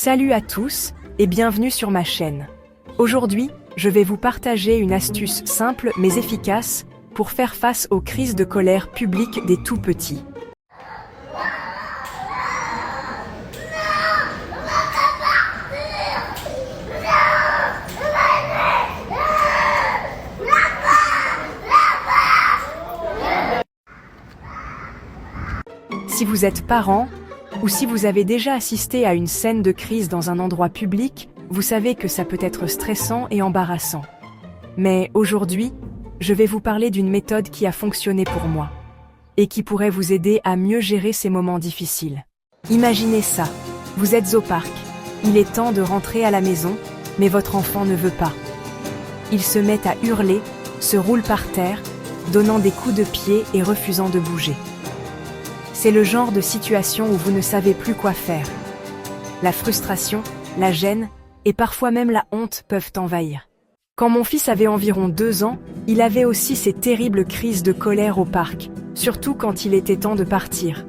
Salut à tous et bienvenue sur ma chaîne. Aujourd'hui, je vais vous partager une astuce simple mais efficace pour faire face aux crises de colère publiques des tout-petits. Si vous êtes parent, ou si vous avez déjà assisté à une scène de crise dans un endroit public, vous savez que ça peut être stressant et embarrassant. Mais aujourd'hui, je vais vous parler d'une méthode qui a fonctionné pour moi, et qui pourrait vous aider à mieux gérer ces moments difficiles. Imaginez ça, vous êtes au parc, il est temps de rentrer à la maison, mais votre enfant ne veut pas. Il se met à hurler, se roule par terre, donnant des coups de pied et refusant de bouger. C'est le genre de situation où vous ne savez plus quoi faire. La frustration, la gêne et parfois même la honte peuvent envahir. Quand mon fils avait environ 2 ans, il avait aussi ces terribles crises de colère au parc, surtout quand il était temps de partir.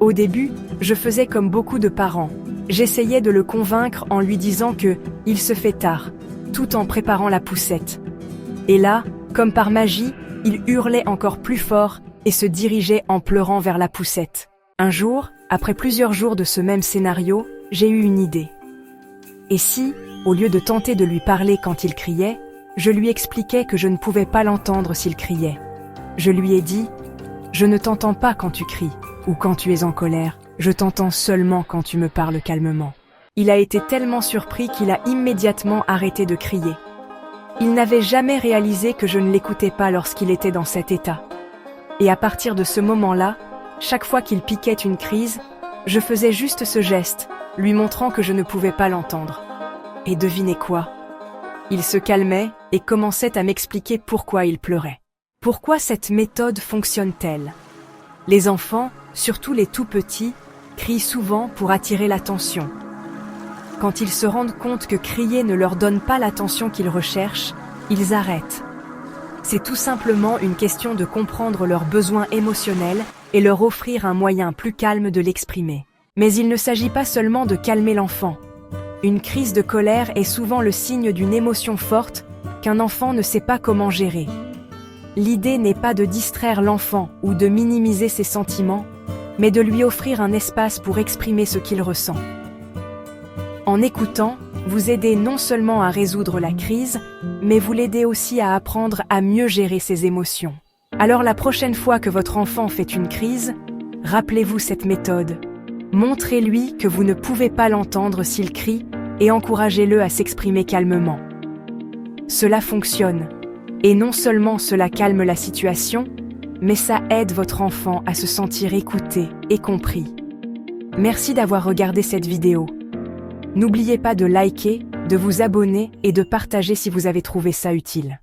Au début, je faisais comme beaucoup de parents. J'essayais de le convaincre en lui disant que « il se fait tard », tout en préparant la poussette. Et là, comme par magie, il hurlait encore plus fort et se dirigeait en pleurant vers la poussette. Un jour, après plusieurs jours de ce même scénario, j'ai eu une idée. Et si, au lieu de tenter de lui parler quand il criait, je lui expliquais que je ne pouvais pas l'entendre s'il criait. Je lui ai dit « Je ne t'entends pas quand tu cries, ou quand tu es en colère, je t'entends seulement quand tu me parles calmement. » Il a été tellement surpris qu'il a immédiatement arrêté de crier. Il n'avait jamais réalisé que je ne l'écoutais pas lorsqu'il était dans cet état. Et à partir de ce moment-là, chaque fois qu'il piquait une crise, je faisais juste ce geste, lui montrant que je ne pouvais pas l'entendre. Et devinez quoi? Il se calmait et commençait à m'expliquer pourquoi il pleurait. Pourquoi cette méthode fonctionne-t-elle? Les enfants, surtout les tout-petits, crient souvent pour attirer l'attention. Quand ils se rendent compte que crier ne leur donne pas l'attention qu'ils recherchent, ils arrêtent. C'est tout simplement une question de comprendre leurs besoins émotionnels et leur offrir un moyen plus calme de l'exprimer. Mais il ne s'agit pas seulement de calmer l'enfant. Une crise de colère est souvent le signe d'une émotion forte qu'un enfant ne sait pas comment gérer. L'idée n'est pas de distraire l'enfant ou de minimiser ses sentiments, mais de lui offrir un espace pour exprimer ce qu'il ressent. En écoutant, vous aidez non seulement à résoudre la crise, mais vous l'aidez aussi à apprendre à mieux gérer ses émotions. Alors la prochaine fois que votre enfant fait une crise, rappelez-vous cette méthode. Montrez-lui que vous ne pouvez pas l'entendre s'il crie et encouragez-le à s'exprimer calmement. Cela fonctionne. Et non seulement cela calme la situation, mais ça aide votre enfant à se sentir écouté et compris. Merci d'avoir regardé cette vidéo. N'oubliez pas de liker, de vous abonner et de partager si vous avez trouvé ça utile.